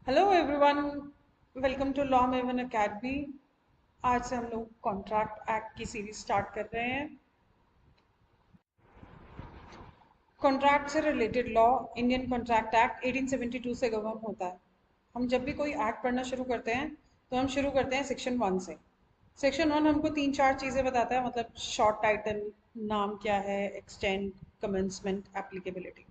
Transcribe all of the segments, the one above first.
Hello everyone, welcome to Law Maven Academy. आज से हम लोग कॉन्ट्रैक्ट एक्ट की सीरीज स्टार्ट कर रहे हैं। कॉन्ट्रैक्ट से related law, Indian contract act 1872 से गवर्न होता है। हम जब भी कोई एक्ट पढ़ना शुरू करते हैं तो हम शुरू करते हैं सेक्शन 1 से। सेक्शन 1 हमको तीन चार चीज़ें बताता है, मतलब शॉर्ट टाइटल, नाम क्या है, एक्सटेंड, कमेंसमेंट, एप्लीकेबिलिटी।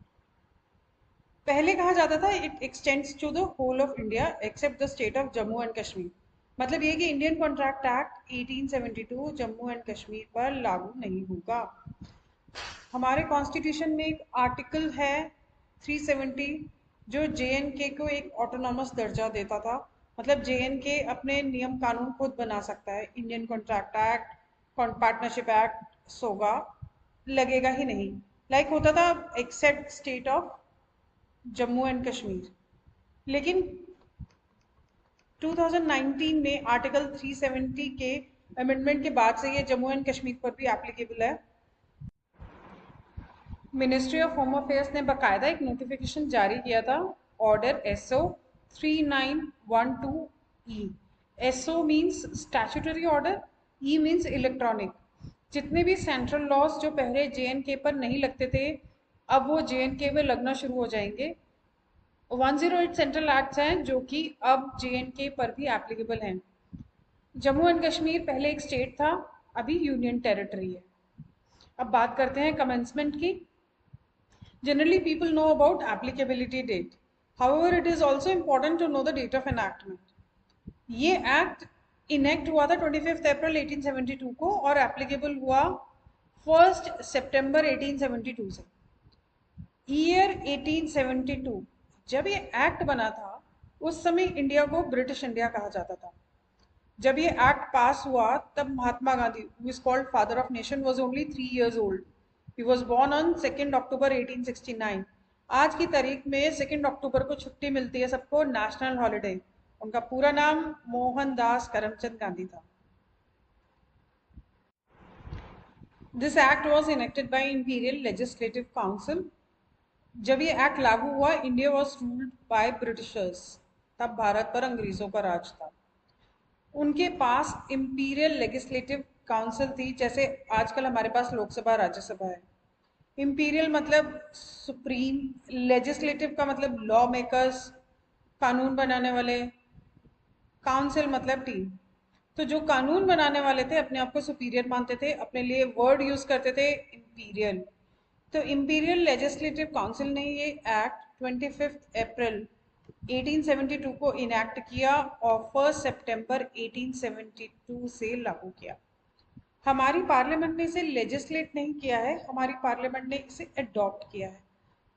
पहले कहा जाता था it extends to the whole of India except the state of Jammu and Kashmir. मतलब ये कि Indian contract act 1872 Jammu and Kashmir पर लागू नहीं होगा। हमारे कॉन्स्टिट्यूशन में एक आर्टिकल है 370 जो जेएनके को एक ऑटोनॉमस दर्जा देता था। मतलब जेएनके अपने नियम कानून खुद बना सकता है। Indian contract act, partnership act, सोगा लगेगा ही नहीं। लाइक होता था except state of Jammu and Kashmir. लेकिन 2019 में आर्टिकल 370 के अमेंडमेंट के बाद से ये जम्मू एंड कश्मीर पर भी एप्लीकेबल है। मिनिस्ट्री ऑफ होम अफेयर्स ने बाकायदा एक नोटिफिकेशन जारी किया था, order SO 3912 E. SO means statutory order, E means electronic. जितने भी सेंट्रल लॉज जो पहले जेएनके पर नहीं लगते थे, अब वो जेएनके में लगना शुरू हो जाएंगे। 108 सेंट्रल एक्ट्स हैं जो कि अब जेएनके पर भी एप्लीकेबल हैं। जम्मू एंड कश्मीर पहले एक स्टेट था, अभी यूनियन टेरिटरी है। अब बात करते हैं कमेंसमेंट की। Generally people know about applicability date, however it is also important to know the date of enactment. ये एक्ट इनेक्ट हुआ था 25 अप्रैल 1872 को और एप्लीकेबल हुआ 1 सितंबर 1872 से। ईयर 1872 जब ये एक्ट बना था, उस समय इंडिया को ब्रिटिश इंडिया कहा जाता था। जब ये एक्ट पास हुआ तब Mahatma Gandhi, who is called father of nation, was only 3 years old. He was born on 2 अक्टूबर 1869। आज की तारीख में 2 अक्टूबर को छुट्टी मिलती है सबको, नेशनल हॉलिडे। उनका पूरा नाम मोहनदास करमचंद गांधी था। This act was enacted by imperial legislative council. जब ये एक्ट लागू हुआ, India was ruled by Britishers. तब भारत पर अंग्रेजों का राज था। उनके पास इंपीरियल लेजिस्लेटिव काउंसिल थी, जैसे आजकल हमारे पास लोकसभा राज्यसभा है। इंपीरियल मतलब सुप्रीम, लेजिस्लेटिव का मतलब लॉ मेकर्स, कानून बनाने वाले, काउंसिल मतलब टीम। तो जो कानून बनाने वाले थे अपने आप को सुपीरियर मानते थे, अपने लिए वर्ड यूज करते थे इंपीरियल। तो इंपीरियल लेजिस्लेटिव काउंसिल ने ये एक्ट 25 अप्रैल 1872 को इनैक्ट किया और 1 सितंबर 1872 से लागू किया। हमारी पार्लियामेंट ने इसे लेजिस्लेट नहीं किया है, हमारी पार्लियामेंट ने इसे अडॉप्ट किया है।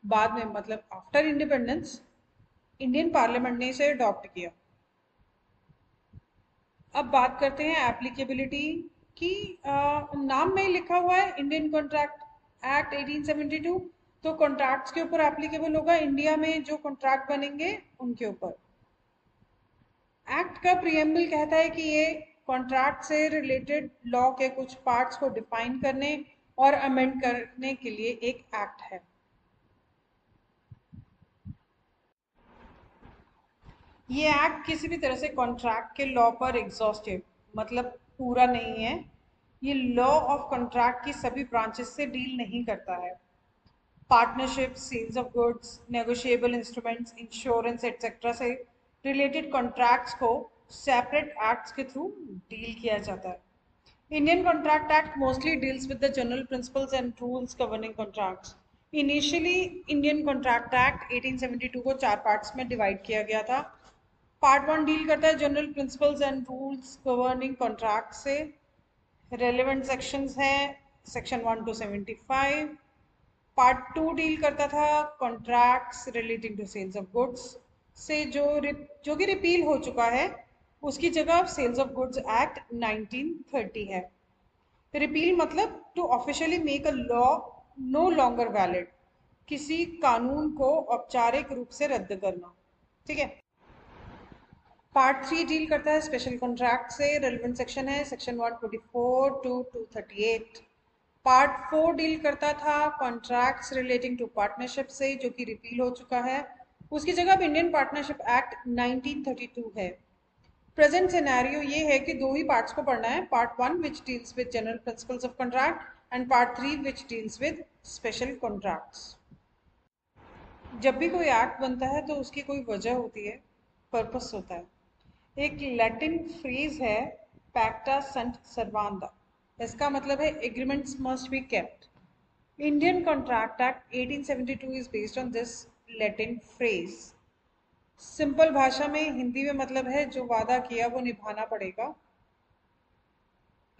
बाद में, मतलब आफ्टर इंडिपेंडेंस, इंडियन पार्लियामेंट ने इसे अडॉप्ट किया। अब बात करते हैं एप्लीकेबिलिटी की। नाम में ही लिखा हुआ है इंडियन कॉन्ट्रैक्ट एक्ट 1872, तो कॉन्ट्रैक्ट्स के ऊपर एप्लीकेबल होगा। इंडिया में जो कॉन्ट्रैक्ट बनेंगे उनके ऊपर। एक्ट का प्रियम्बल कहता है कि ये कॉन्ट्रैक्ट से रिलेटेड लॉ के कुछ पार्ट्स को डिफाइन करने और अमेंड करने के लिए एक एक्ट है। ये एक्ट किसी भी तरह से कॉन्ट्रैक्ट के लॉ पर एग्जॉस्टिव, मतलब पूरा नहीं है। ये लॉ ऑफ कॉन्ट्रैक्ट की सभी ब्रांचेस से डील नहीं करता है। Partnership, sales of goods, negotiable instruments, insurance etcetera से रिलेटेड कॉन्ट्रैक्ट्स को सेपरेट एक्ट्स के थ्रू डील किया जाता है। Indian Contract Act mostly deals with the general principles and rules governing contracts. Initially, Indian Contract Act 1872 को 4 parts में divide किया गया था। पार्ट 1 डील करता है general principles and rules governing contract से। रेलेवेंट सेक्शंस हैं सेक्शन 1 to 75। पार्ट 2 डील करता था contracts relating to sales of goods से, जो कि रिपील हो चुका है। उसकी जगह सेल्स ऑफ गुड्स एक्ट 1930 है। रिपील मतलब to officially make a law no longer valid, किसी कानून को औपचारिक रूप से रद्द करना। ठीक है। पार्ट 3 डील करता है स्पेशल कॉन्ट्रैक्ट से। रेलेवेंट सेक्शन है सेक्शन 124 to 238। पार्ट 4 डील करता था कॉन्ट्रैक्ट्स रिलेटिंग टू पार्टनरशिप से, जो कि रिपील हो चुका है। उसकी जगह अब इंडियन पार्टनरशिप एक्ट 1932 है। प्रेजेंट सिनेरियो ये है कि दो ही पार्ट्स को पढ़ना है, part 1 which deals with general principles of contract and part 3 which deals with special contracts. जब भी कोई एक्ट बनता है तो उसकी कोई वजह होती है, पर्पस होता है। एक लैटिन फ्रेज है पैक्टा संट सर्वांदा, इसका मतलब है agreements must be kept. Indian contract act 1872 is based on this Latin phrase. Simple भाषा में हिंदी में मतलब है जो वादा किया वो निभाना पड़ेगा।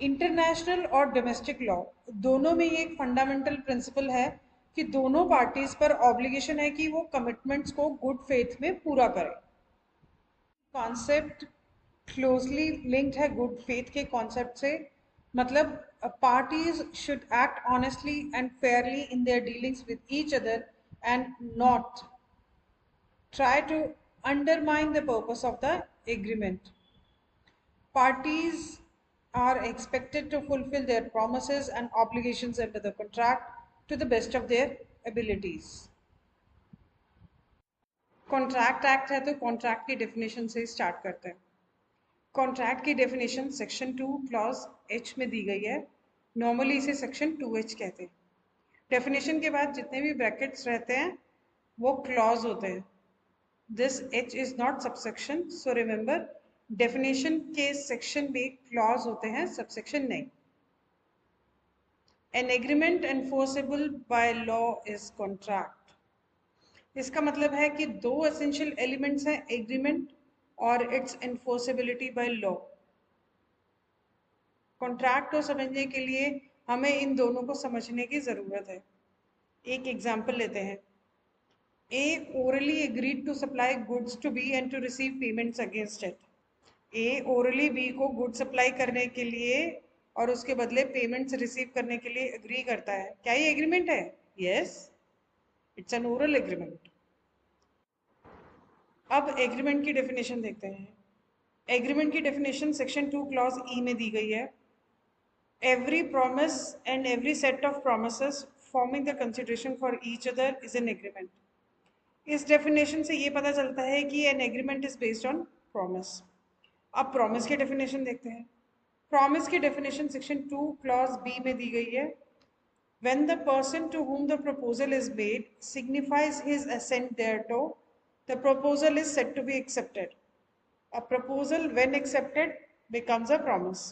इंटरनेशनल और डोमेस्टिक लॉ दोनों में ये एक फंडामेंटल प्रिंसिपल है कि दोनों पार्टीज पर ऑब्लिगेशन है कि वो कमिटमेंट्स को गुड फेथ में पूरा करें। कॉन्सेप्ट क्लोजली लिंक्ड है गुड फेथ के कॉन्सेप्ट से, मतलब parties should act honestly and Fairlie in their dealings with each other and not try to undermine the purpose of the agreement. Parties are expected to fulfill their promises and obligations under the contract to the best of their abilities. Contract act है तो contract की definition से start करते हैं। Contract की definition section 2 clause H में दी गई है। नॉर्मली इसे सेक्शन 2H कहते हैं। डेफिनेशन के बाद जितने भी ब्रैकेट्स रहते हैं वो क्लॉज होते हैं। This H is not subsection, so remember definition के section में clause होते हैं, subsection नहीं। An agreement enforceable by law is contract. इसका मतलब है कि दो essential elements हैं, agreement और its enforceability by law। Contract को समझने के लिए हमें इन दोनों को समझने की जरूरत है। एक एग्जाम्पल लेते हैं। A orally agreed to supply goods to B and to receive payments against it. A orally B को गुड सप्लाई करने के लिए और उसके बदले पेमेंट्स रिसीव करने के लिए एग्री करता है। क्या ये एग्रीमेंट है? Yes, it's an oral agreement. अब एग्रीमेंट की डेफिनेशन देखते हैं। एग्रीमेंट की डेफिनेशन सेक्शन 2 क्लॉज ई में दी गई है। Every promise and every set of promises forming the consideration for each other is an agreement. इस डेफिनेशन से ये पता चलता है कि an agreement is based on promise. अब प्रॉमिस की डेफिनेशन देखते हैं। प्रॉमिस की डेफिनेशन सेक्शन 2 क्लॉज बी में दी गई है। When the person to whom the proposal is made signifies his assent thereto, the proposal is said to be accepted. A proposal when accepted becomes a promise.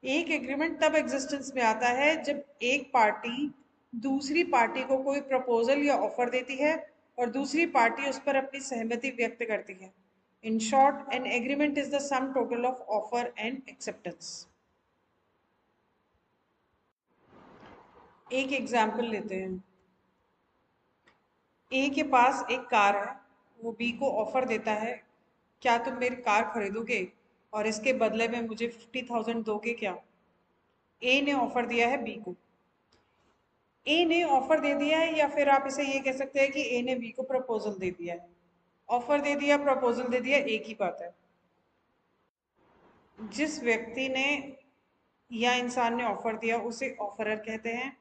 एक agreement तब existence में आता है जब एक पार्टी दूसरी पार्टी को कोई प्रपोजल या ऑफर देती है और दूसरी पार्टी उस पर अपनी सहमति व्यक्त करती है। In short, an agreement is the sum total of offer and acceptance. एक एग्जाम्पल लेते हैं। ए के पास एक कार है, वो बी को ऑफर देता है, क्या तुम मेरी कार खरीदोगे और इसके बदले में मुझे 50,000 दोगे क्या? ए ने ऑफर दिया है बी को। ए ने ऑफर दे दिया है, या फिर आप इसे ये कह सकते हैं कि ए ने बी को प्रपोजल दे दिया है। ऑफर दे दिया, प्रपोजल दे दिया, एक ही बात है। जिस व्यक्ति ने या इंसान ने ऑफर दिया उसे ऑफरर कहते हैं।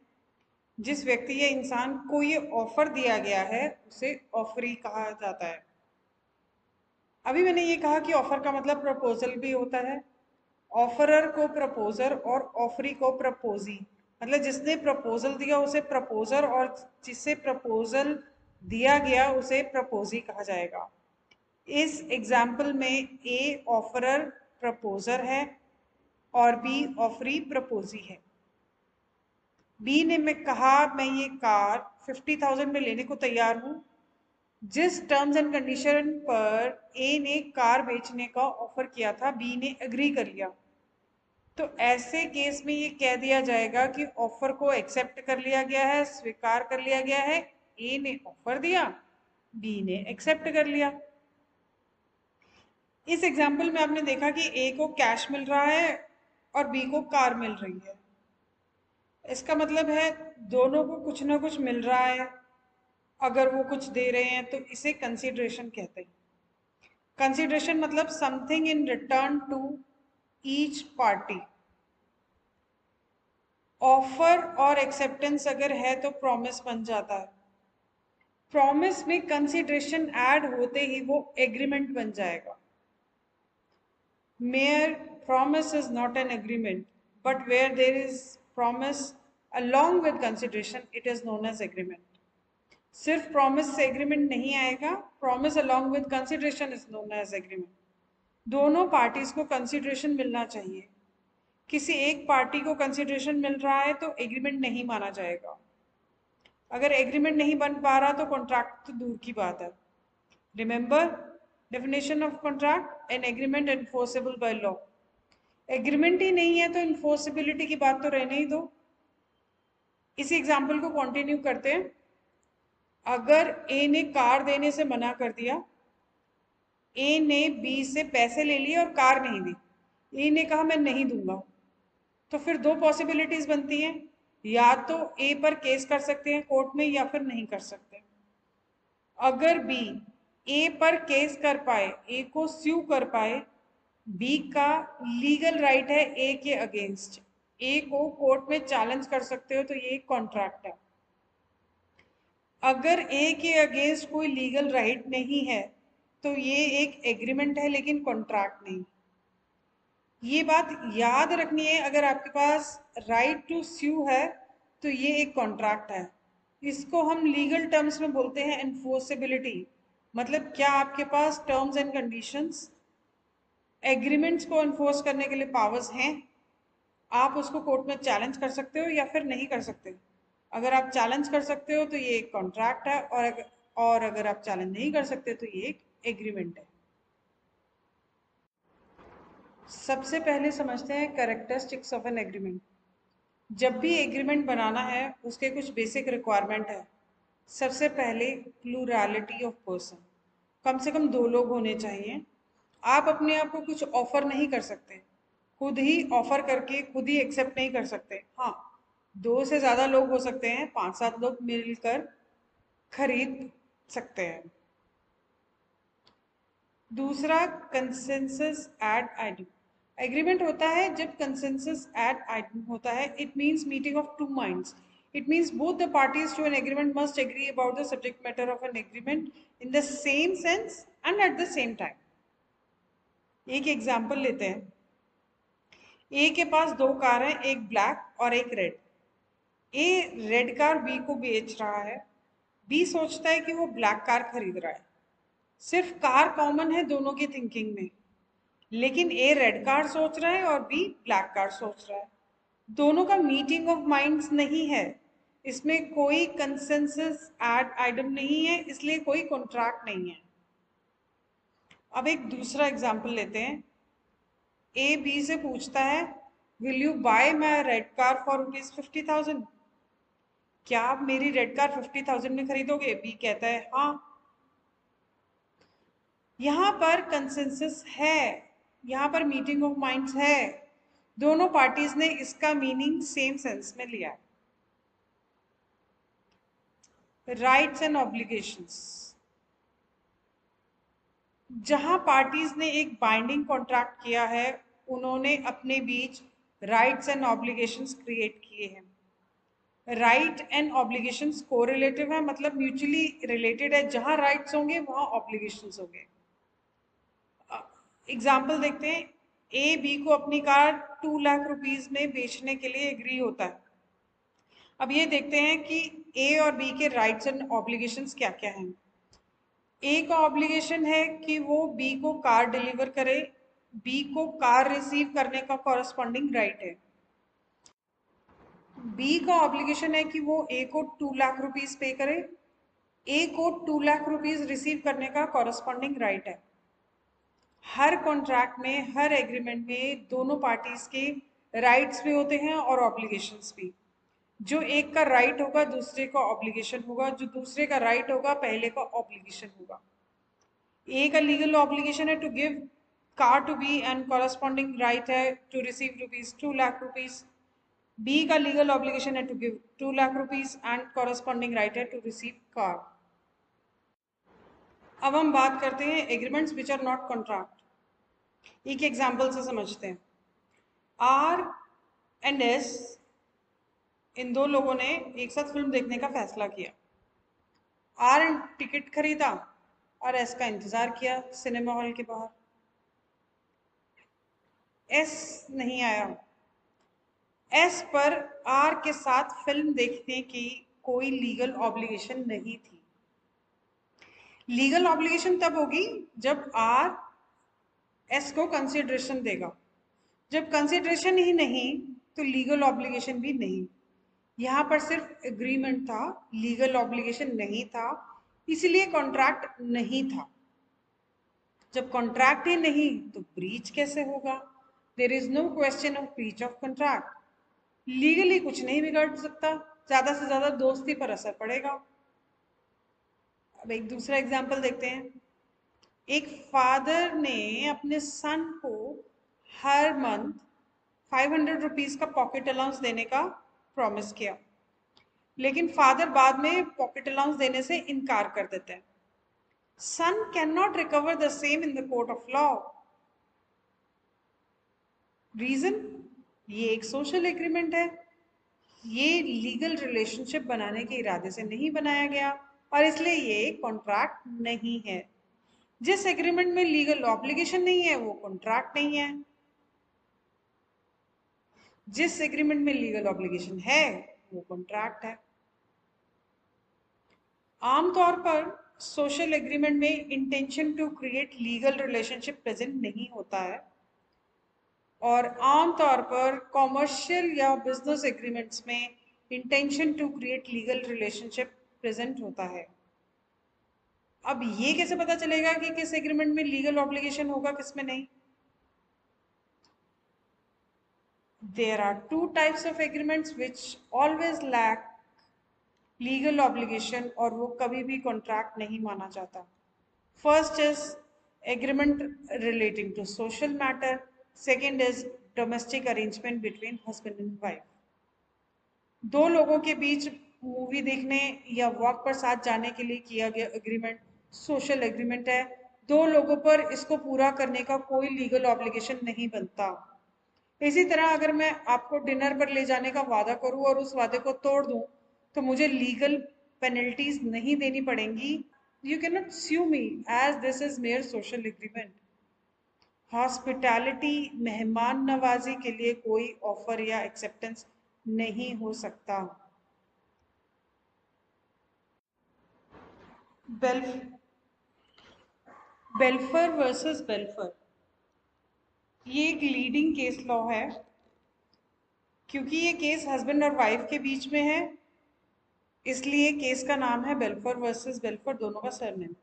जिस व्यक्ति या इंसान को ये ऑफर दिया गया है उसे ऑफरी कहा जाता है। अभी मैंने ये कहा कि ऑफर का मतलब प्रपोजल भी होता है। ऑफरर को प्रपोजर और ऑफरी को प्रपोजी, मतलब जिसने प्रपोजल दिया उसे प्रपोजर और जिससे प्रपोजल दिया गया उसे प्रपोजी कहा जाएगा। इस एग्जाम्पल में ए ऑफरर प्रपोजर है और बी ऑफरी प्रपोजी है। बी ने मैं कहा मैं ये कार 50,000 में लेने को तैयार हूं। जिस टर्म्स एंड कंडीशन पर ए ने कार बेचने का ऑफर किया था बी ने एग्री कर लिया, तो ऐसे केस में ये कह दिया जाएगा कि ऑफर को एक्सेप्ट कर लिया गया है, स्वीकार कर लिया गया है। ए ने ऑफर दिया, बी ने एक्सेप्ट कर लिया। इस एग्जाम्पल में आपने देखा कि ए को कैश मिल रहा है और बी को कार मिल रही है। इसका मतलब है दोनों को कुछ ना कुछ मिल रहा है। अगर वो कुछ दे रहे हैं तो इसे कंसिडरेशन कहते हैं। कंसिडरेशन मतलब something in return to each party. Offer और एक्सेप्टेंस अगर है तो प्रॉमिस बन जाता है। प्रॉमिस में कंसिडरेशन ऐड होते ही वो एग्रीमेंट बन जाएगा। Mere promise is not an agreement, but where there is promise along with consideration, it is known as agreement. सिर्फ प्रॉमिस से एग्रीमेंट नहीं आएगा, promise along with consideration is known as agreement. दोनों parties को consideration मिलना चाहिए। किसी एक पार्टी को कंसिडरेशन मिल रहा है तो एग्रीमेंट नहीं माना जाएगा। अगर एग्रीमेंट नहीं बन पा रहा तो कॉन्ट्रैक्ट तो दूर की बात है। Remember definition of contract, an agreement enforceable by law. Agreement ही नहीं है तो इन्फोर्सिबिलिटी की बात तो रहने ही दो। इसी एग्जाम्पल को कंटिन्यू करते हैं। अगर ए ने कार देने से मना कर दिया, ए ने बी से पैसे ले लिए और कार नहीं दी, ए ने कहा मैं नहीं दूंगा, तो फिर दो पॉसिबिलिटीज बनती हैं, या तो ए पर केस कर सकते हैं कोर्ट में या फिर नहीं कर सकते। अगर बी ए पर केस कर पाए, ए को स्यू कर पाए, बी का लीगल राइट है ए के अगेंस्ट, ए को कोर्ट में चैलेंज कर सकते हो, तो ये एक कॉन्ट्रैक्ट है। अगर ए के अगेंस्ट कोई लीगल राइट नहीं है तो ये एक एग्रीमेंट है लेकिन कॉन्ट्रैक्ट नहीं। ये बात याद रखनी है, अगर आपके पास राइट टू स्यू है तो ये एक कॉन्ट्रैक्ट है। इसको हम लीगल टर्म्स में बोलते हैं एनफोर्सेबिलिटी। मतलब क्या आपके पास टर्म्स एंड कंडीशंस, एग्रीमेंट्स को एनफोर्स करने के लिए पावर्स हैं, आप उसको कोर्ट में चैलेंज कर सकते हो या फिर नहीं कर सकते। अगर आप चैलेंज कर सकते हो तो ये एक कॉन्ट्रैक्ट है, और अगर आप चैलेंज नहीं कर सकते तो ये एक एग्रीमेंट है। सबसे पहले समझते हैं कैरेक्टरिस्टिक्स ऑफ एन एग्रीमेंट। जब भी एग्रीमेंट बनाना है उसके कुछ बेसिक रिक्वायरमेंट है। सबसे पहले प्लूरैलिटी ऑफ पर्सन, कम से कम दो लोग होने चाहिए। आप अपने आप को कुछ ऑफर नहीं कर सकते, खुद ही ऑफर करके खुद ही एक्सेप्ट नहीं कर सकते। हाँ, दो से ज्यादा लोग हो सकते हैं, 5-7 लोग मिलकर खरीद सकते हैं। दूसरा, कंसेंसस एट आइटम। एग्रीमेंट होता है जब कंसेंसस एट आइटम होता है। It means meeting of two minds. It means both the parties to an agreement must agree about the subject matter of an agreement in the same sense and at the same time. एक example लेते हैं। ए के पास दो car हैं, एक black और एक red. ए red car B को बेच रहा है, बी सोचता है कि वो ब्लैक कार खरीद रहा है। सिर्फ कार कॉमन है दोनों की थिंकिंग में, लेकिन ए रेड कार सोच रहा है और बी ब्लैक कार सोच रहा है। दोनों का मीटिंग ऑफ माइंड्स नहीं है, इसमें कोई कंसेंसस एट आइटम नहीं है, इसलिए कोई कॉन्ट्रैक्ट नहीं है। अब एक दूसरा एग्जाम्पल लेते हैं। ए बी से पूछता है, will you bye my red car for ₹50,000? क्या आप मेरी रेड कार 50,000 में खरीदोगे? बी कहता है हाँ। यहां पर कंसेंसस है, यहां पर मीटिंग ऑफ माइंड्स है, दोनों पार्टीज ने इसका मीनिंग सेम सेंस में लिया। राइट्स एंड ऑब्लिगेशंस, जहां पार्टीज ने एक बाइंडिंग कॉन्ट्रैक्ट किया है, उन्होंने अपने बीच राइट्स एंड ऑब्लिगेशंस क्रिएट किए हैं। राइट एंड ऑब्लिगेशंस कोरिलेटिव है, मतलब म्यूचुअली रिलेटेड है। जहां राइट्स होंगे वहां ऑब्लिगेशंस होंगे। एग्जाम्पल देखते हैं। ए बी को अपनी कार 2 लाख रुपीज में बेचने के लिए एग्री होता है। अब ये देखते हैं कि ए और बी के राइट्स एंड ऑब्लिगेशंस क्या क्या हैं। ए का ऑब्लिगेशन है कि वो बी को कार डिलीवर करे, बी को कार रिसीव करने का कॉरस्पॉन्डिंग राइट है। बी का ऑब्लिगेशन है कि वो ए को 2 लाख रुपीज पे करे, ए को 2 लाख रुपीज रिसीव करने का कॉरस्पॉन्डिंग राइट है। हर कॉन्ट्रैक्ट में, हर एग्रीमेंट में दोनों पार्टीज के राइट्स भी होते हैं और ऑब्लिगेशंस भी। जो एक का राइट होगा दूसरे का ऑब्लिगेशन होगा, जो दूसरे का राइट होगा पहले का ऑब्लिगेशन होगा। ए का लीगल ऑब्लिगेशन है to give car to B and corresponding right है टू रिसीव ₹2 लाख। बी का लीगल ऑब्लिगेशन है to give 2 lakh rupees and corresponding right है टू रिसीव कार। अब हम बात करते हैं agreements which are not contract. एक एग्जाम्पल से समझते हैं। आर एंड एस, इन दो लोगों ने एक साथ फिल्म देखने का फैसला किया। आर टिकट खरीदा और एस का इंतजार किया सिनेमा हॉल के बाहर। एस नहीं आया। एस पर आर के साथ फिल्म देखने की कोई लीगल ऑब्लिगेशन नहीं थी। लीगल ऑब्लिगेशन तब होगी जब आर एस को कंसिडरेशन देगा। जब कंसिडरेशन ही नहीं तो लीगल ऑब्लिगेशन भी नहीं। यहाँ पर सिर्फ एग्रीमेंट था, लीगल ऑब्लिगेशन नहीं था, इसलिए कॉन्ट्रैक्ट नहीं था। जब कॉन्ट्रैक्ट ही नहीं तो ब्रीच कैसे होगा? There is no question of breach of contract. Legally कुछ नहीं बिगड़ सकता, ज्यादा से ज्यादा दोस्ती पर असर पड़ेगा। अब एक दूसरा एग्जाम्पल देखते हैं। एक फादर ने अपने सन को हर मंथ 500 रुपीज का पॉकेट अलाउंस देने का प्रॉमिस किया, लेकिन फादर बाद में पॉकेट अलाउंस देने से इनकार कर देते हैं। Son can not recover the same in the court of law. Reason, ये एक सोशल एग्रीमेंट है, ये लीगल रिलेशनशिप बनाने के इरादे से नहीं बनाया गया और इसलिए ये कॉन्ट्रैक्ट नहीं है। जिस एग्रीमेंट में लीगल ऑब्लिगेशन नहीं है वो कॉन्ट्रैक्ट नहीं है। जिस एग्रीमेंट में लीगल ऑब्लिगेशन है वो कॉन्ट्रैक्ट है। आमतौर पर सोशल एग्रीमेंट में intention to create legal relationship present नहीं होता है और आमतौर पर कॉमर्शियल या बिजनेस एग्रीमेंट्स में intention to create legal relationship present होता है। अब ये कैसे पता चलेगा कि किस एग्रीमेंट में लीगल ऑब्लिगेशन होगा किस में नहीं? There are two types of agreements which always lack legal obligation और वो कभी भी कॉन्ट्रैक्ट नहीं माना जाता। First is agreement relating to social matter, second is domestic arrangement between husband and wife. दो लोगों के बीच मूवी देखने या वॉक पर साथ जाने के लिए किया गया एग्रीमेंट सोशल एग्रीमेंट है। दो लोगों पर इसको पूरा करने का कोई लीगल ऑब्लिगेशन नहीं बनता। इसी तरह अगर मैं आपको डिनर पर ले जाने का वादा करूं और उस वादे को तोड़ दूं तो मुझे लीगल पेनल्टीज नहीं देनी पड़ेंगी। You can not sue me as this is mere social agreement. Hospitality, मेहमान नवाजी के लिए कोई ऑफर या एक्सेप्टेंस नहीं हो सकता। बेल्फर वर्सेस बेल्फर, ये एक लीडिंग केस लॉ है क्योंकि ये केस हस्बैंड और वाइफ के बीच में है, इसलिए केस का नाम है बेल्फर वर्सेस बेल्फर, दोनों का सरनेम।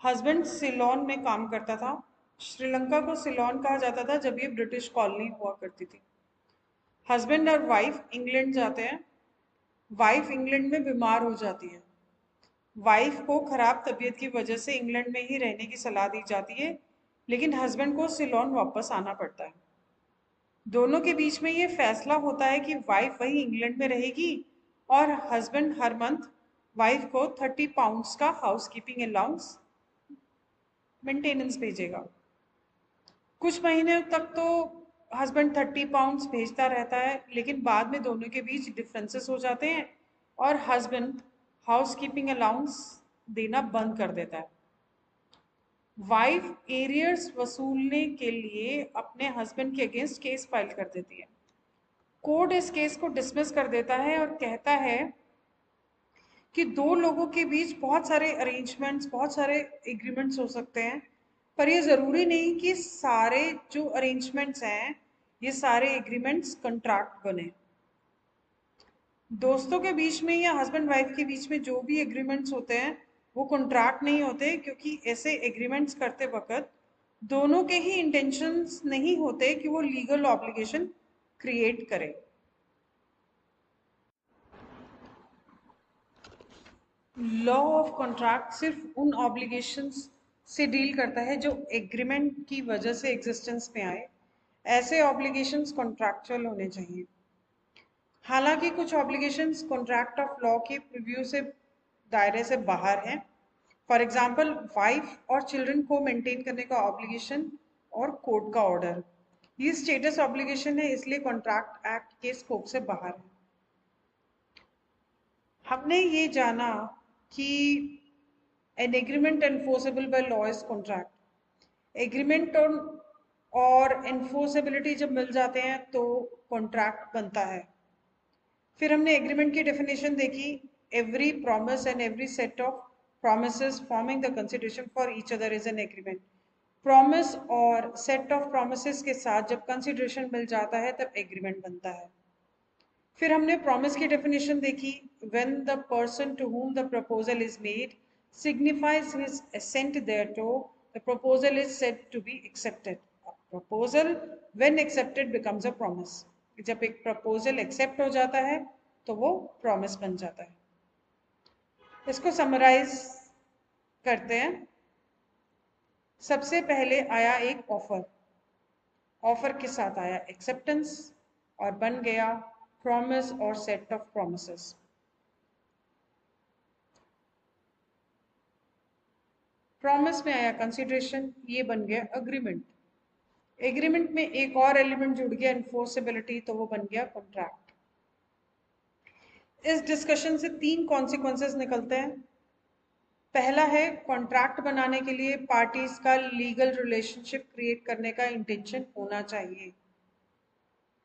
हस्बैंड सिलोन में काम करता था। श्रीलंका को सिलोन कहा जाता था जब ये ब्रिटिश कॉलोनी हुआ करती थी। हस्बैंड और वाइफ इंग्लैंड जाते हैं। वाइफ इंग्लैंड में बीमार हो जाती है। वाइफ को खराब तबीयत की वजह से इंग्लैंड में ही रहने की सलाह दी जाती है, लेकिन हस्बैंड को सिलोन वापस आना पड़ता है। दोनों के बीच में ये फैसला होता है कि वाइफ वही इंग्लैंड में रहेगी और हस्बैंड हर मंथ वाइफ को 30 पाउंड्स का हाउस कीपिंग अलाउंस मेंटेनेंस भेजेगा। कुछ महीने तक तो हस्बैंड 30 पाउंड्स भेजता रहता है, लेकिन बाद में दोनों के बीच डिफरेंसेस हो जाते हैं और हस्बैंड हाउस कीपिंग अलाउंस देना बंद कर देता है। वाइफ एरियर्स वसूलने के लिए अपने हस्बैंड के अगेंस्ट केस फाइल कर देती है। कोर्ट इस केस को डिसमिस कर देता है और कहता है कि दो लोगों के बीच बहुत सारे अरेंजमेंट्स, बहुत सारे एग्रीमेंट्स हो सकते हैं, पर ये ज़रूरी नहीं कि सारे जो अरेंजमेंट्स हैं ये सारे एग्रीमेंट्स कॉन्ट्रैक्ट बने। दोस्तों के बीच में या हस्बैंड वाइफ के बीच में जो भी एग्रीमेंट्स होते हैं वो कॉन्ट्रैक्ट नहीं होते, क्योंकि ऐसे एग्रीमेंट्स करते वक्त दोनों के ही इंटेंशंस नहीं होते कि वो लीगल ऑब्लिगेशन क्रिएट करे। लॉ ऑफ कॉन्ट्रैक्ट सिर्फ उन ऑब्लिगेशंस से डील करता है जो एग्रीमेंट की वजह से एग्जिस्टेंस में आए। ऐसे ऑब्लिगेशंस कॉन्ट्रैक्चुअल होने चाहिए। हालांकि कुछ ऑब्लिगेशंस कॉन्ट्रैक्ट ऑफ लॉ के प्रीव्यू से दायरे से बाहर हैं। फॉर एग्जांपल, वाइफ और चिल्ड्रन को मेंटेन करने का ऑब्लिगेशन और कोर्ट का ऑर्डर, ये स्टेटस ऑब्लिगेशन है, इसलिए कॉन्ट्रैक्ट एक्ट के स्कोप से बाहर है। हमने ये जाना कि N agreement enforceable by law is contract. Agreement और एनफोर्सेबिलिटी जब मिल जाते हैं तो कॉन्ट्रैक्ट बनता है। फिर हमने एग्रीमेंट की डेफिनेशन देखी, every promise and every set of promises forming the consideration for each other is an agreement। Promise और सेट ऑफ promises के साथ जब कंसिडरेशन मिल जाता है तब एग्रीमेंट बनता है। फिर हमने प्रॉमिस की डेफिनेशन देखी, when the person to whom the proposal is made signifies his assent thereto, the proposal is said to be accepted। proposal when accepted becomes a promise। जब एक प्रपोजल एक्सेप्ट हो जाता है तो वो प्रॉमिस बन जाता है। इसको समराइज करते हैं। सबसे पहले आया एक ऑफर, ऑफर के साथ आया एक्सेप्टेंस और बन गया प्रॉमिस और सेट ऑफ प्रॉमिसेस। प्रॉमिस में आया कंसिडरेशन, ये बन गया अग्रीमेंट। एग्रीमेंट में एक और एलिमेंट जुड़ गया एनफोर्सेबिलिटी, तो वो बन गया कॉन्ट्रैक्ट। इस डिस्कशन से 3 कॉन्सिक्वेंसेस निकलते हैं। पहला है, कॉन्ट्रैक्ट बनाने के लिए पार्टीज का लीगल रिलेशनशिप क्रिएट करने का इंटेंशन होना चाहिए।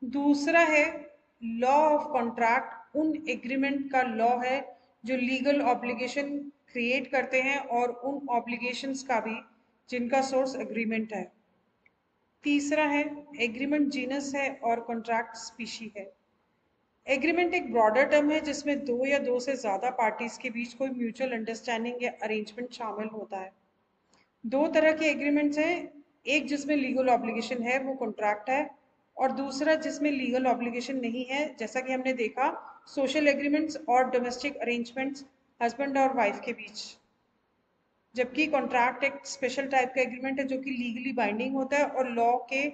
दूसरा है, लॉ ऑफ कॉन्ट्रैक्ट उन एग्रीमेंट का लॉ है जो लीगल ऑब्लिगेशन क्रिएट करते हैं और उन ऑब्लिगेशंस का भी जिनका सोर्स एग्रीमेंट है। तीसरा है, एग्रीमेंट जीनस है और कॉन्ट्रैक्ट स्पीशी है। एग्रीमेंट एक ब्रॉडर टर्म है जिसमें 2 या 2 से ज़्यादा पार्टीज के बीच कोई म्यूचुअल अंडरस्टैंडिंग या अरेंजमेंट शामिल होता है। 2 तरह के एग्रीमेंट्स हैं, एक जिसमें लीगल ऑब्लिगेशन है वो कॉन्ट्रैक्ट है, और दूसरा जिसमें लीगल ऑब्लिगेशन नहीं है, जैसा कि हमने देखा सोशल एग्रीमेंट्स और डोमेस्टिक अरेंजमेंट्स हस्बैंड और वाइफ के बीच। जबकि कॉन्ट्रैक्ट एक स्पेशल टाइप का एग्रीमेंट है जो कि लीगली बाइंडिंग होता है और लॉ के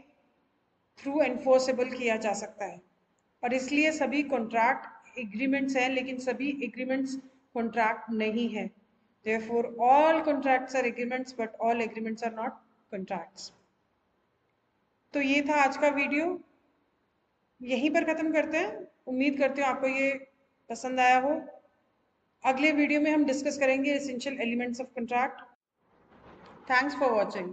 थ्रू एनफोर्सेबल किया जा सकता है। और इसलिए सभी कॉन्ट्रैक्ट एग्रीमेंट्स हैं लेकिन सभी एग्रीमेंट्स कॉन्ट्रैक्ट नहीं है। Therefore, all contracts are agreements, but all agreements are not contracts। तो ये था आज का वीडियो, यहीं पर ख़त्म करते हैं। उम्मीद करती हूँ आपको ये पसंद आया हो। अगले वीडियो में हम डिस्कस करेंगे essential elements of contract. Thanks for watching.